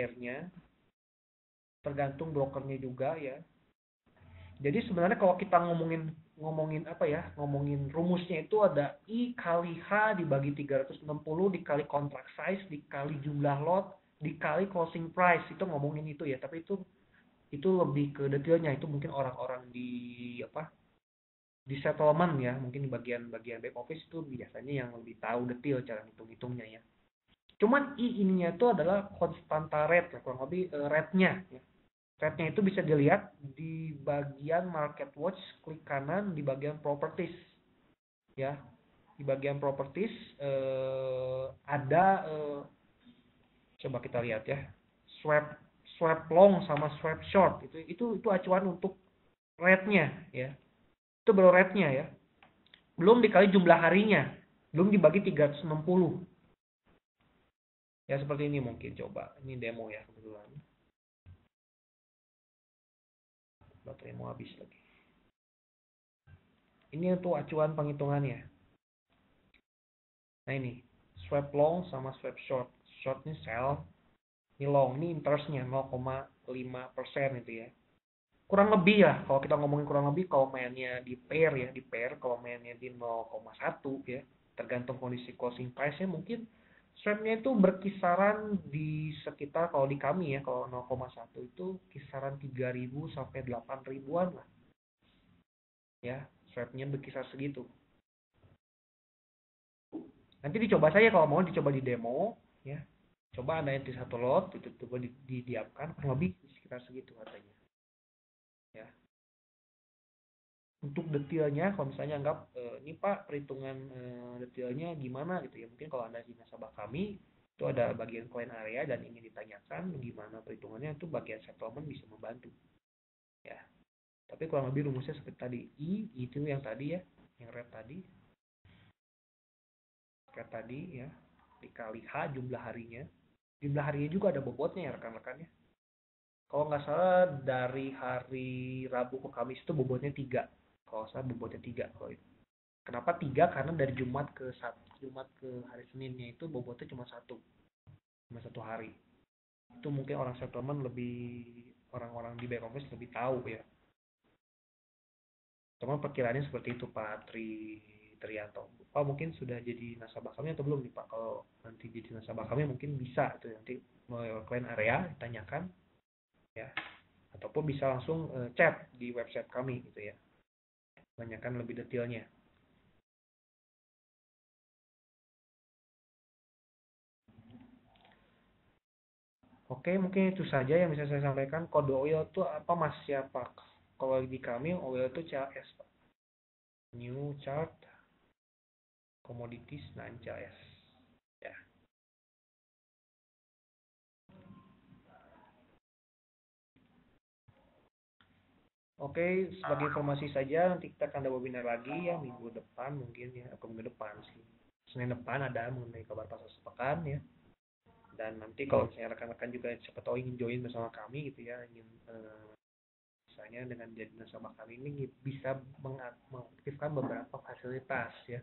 brokernya juga ya. Jadi sebenarnya kalau kita ngomongin apa ya, ngomongin rumusnya itu ada I kali H dibagi 360 dikali contract size dikali jumlah lot dikali closing price, itu ngomongin itu ya. Tapi itu lebih ke detailnya, itu mungkin orang-orang di di settlement ya, mungkin di bagian back office itu biasanya yang lebih tahu detail cara hitung-hitungnya ya. Cuman ininya itu adalah konstanta rate, kurang lebih rate-nya ya. Rate-nya itu bisa dilihat di bagian market watch, klik kanan di bagian properties ya. Di bagian properties ada coba kita lihat ya, swap long sama swap short, itu acuan untuk rate-nya ya. Itu baru rate-nya ya. Belum dikali jumlah harinya, belum dibagi 360. Ya seperti ini mungkin, coba ini demo ya kebetulan. baterai mau habis lagi. Ini untuk acuan penghitungannya. Nah ini, swap long sama swap short. Short ini sell, ini long, ini interestnya 0,5% itu ya. Kurang lebih ya, kalau kita ngomongin kurang lebih, kalau mainnya di pair ya, di pair, kalau mainnya di 0,1 ya, tergantung kondisi closing price-nya mungkin swapnya itu berkisaran di sekitar, kalau di kami ya, kalau 0,1 itu kisaran 3.000 sampai 8.000-an lah. Ya, swapnya berkisar segitu. Nanti dicoba saja kalau mau dicoba di demo ya. Coba Anda enter satu lot, itu coba didiamkan kurang lebih sekitar segitu harganya. Ya. Untuk detailnya kalau misalnya anggap ini Pak perhitungan detailnya gimana gitu ya. Mungkin kalau Anda di nasabah kami itu ada bagian client area dan ingin ditanyakan gimana perhitungannya, itu bagian settlement bisa membantu. Ya. Tapi kurang lebih rumusnya seperti tadi. Itu yang tadi ya, yang red tadi. Kayak tadi ya, dikali H jumlah harinya. Jumlah harinya juga ada bobotnya ya rekan-rekan ya. Kalau nggak salah dari hari Rabu ke Kamis itu bobotnya 3. Kalau salah bobotnya 3 kalau itu. Kenapa 3? Karena dari Jumat ke hari Seninnya itu bobotnya cuma 1. Cuma 1 hari. Itu mungkin orang settlement lebih, orang-orang di back office lebih tahu ya. Cuma perkiraannya seperti itu Pak Trianto. Pak mungkin sudah jadi nasabah kami atau belum nih Pak? Kalau nanti jadi nasabah kami mungkin bisa itu nanti melalui client area ditanyakan ya, ataupun bisa langsung chat di website kami gitu ya, tanyakan lebih detailnya. Oke, mungkin itu saja yang bisa saya sampaikan. Kode OIL itu apa Mas siapa? Kalau di kami OIL itu CLS Pak. New Chart Commodities 9 CLS. Ya. Oke, sebagai informasi saja nanti kita akan ada webinar lagi ya minggu depan mungkin ya, atau minggu depan sih. Senin depan ada mengenai kabar pasar sepekan ya. Dan nanti kalau misalnya rekan-rekan juga siapa tahu ingin join bersama kami gitu ya, ingin misalnya dengan jadi nasabah kami ini bisa mengaktifkan beberapa fasilitas ya,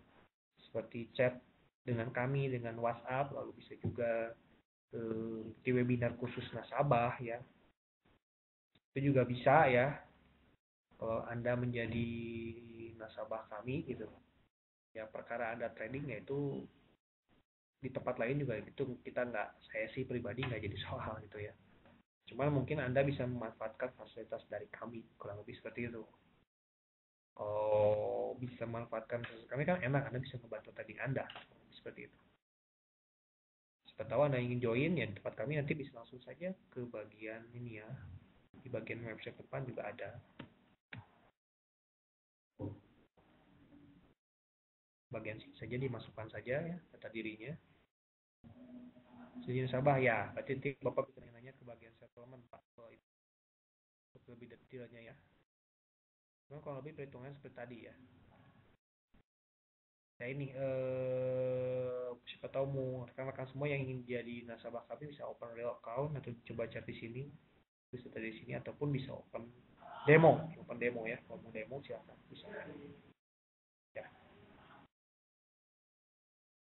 seperti chat dengan kami dengan WhatsApp, lalu bisa juga di webinar khusus nasabah ya, itu juga bisa ya kalau Anda menjadi nasabah kami gitu ya. Perkara Anda trading ya itu di tempat lain juga itu kita nggak, saya sih pribadi nggak jadi soal gitu ya. Cuman mungkin Anda bisa memanfaatkan fasilitas dari kami, kurang lebih seperti itu. Kalau bisa memanfaatkan fasilitas kami kan enak, Anda bisa membantu trading Anda, seperti itu. Siapa tahu Anda ingin join ya di tempat kami, nanti bisa langsung saja ke bagian ini ya, di bagian website depan juga ada. Bagian sini saja dimasukkan saja ya data dirinya. Jadi nasabah ya, berarti nanti Bapak bisa nanya ke bagian settlement Pak, kalau itu untuk lebih detailnya ya. Nah, kalau lebih perhitungannya seperti tadi ya. Nah ini siapa tahu mau rekan-rekan semua yang ingin jadi nasabah kami bisa open real account atau coba chat di sini, bisa dari sini ataupun bisa open demo ya. Kalau mau demo silakan bisa. Ya.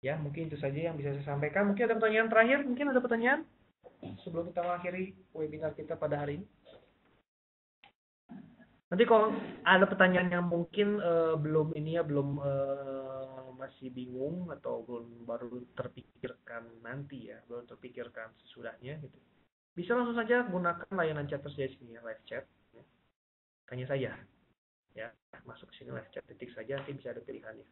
Ya, mungkin itu saja yang bisa saya sampaikan. Mungkin ada pertanyaan terakhir, mungkin ada pertanyaan sebelum kita mengakhiri webinar kita pada hari ini. Nanti kalau ada pertanyaan yang mungkin belum ini ya, belum masih bingung atau belum baru terpikirkan nanti ya, belum terpikirkan sesudahnya gitu. Bisa langsung saja gunakan layanan chat tersedia di sini ya, live chat. Ya. Tanya saja ya, masuk ke sini live chat, ketik saja nanti bisa ada pilihannya.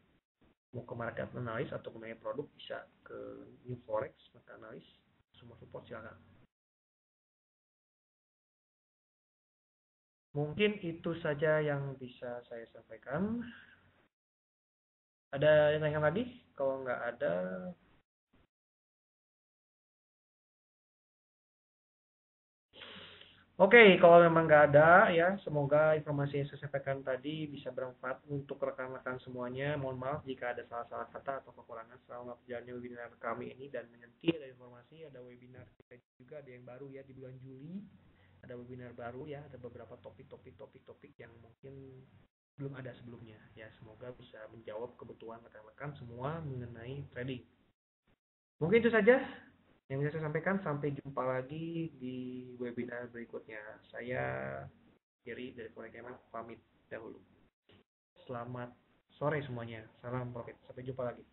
Mau ke market analysis atau mengenai produk bisa ke new forex, market analysis, semua support silakan. Mungkin itu saja yang bisa saya sampaikan. Ada yang tanya lagi? Kalau nggak ada, oke. Kalau memang nggak ada, ya semoga informasi yang saya sampaikan tadi bisa bermanfaat untuk rekan-rekan semuanya. Mohon maaf jika ada salah-salah kata atau kekurangan selama perjalanan webinar kami ini. Dan nanti ada informasi, ada webinar kita juga, ada yang baru ya di bulan Juli. ada webinar baru ya, ada beberapa topik yang mungkin belum ada sebelumnya ya. Semoga bisa menjawab kebutuhan rekan-rekan semua mengenai trading. Mungkin itu saja yang bisa saya sampaikan. Sampai jumpa lagi di webinar berikutnya. Saya Jerry dari Forex pamit dahulu. Selamat sore semuanya. Salam profit. Sampai jumpa lagi.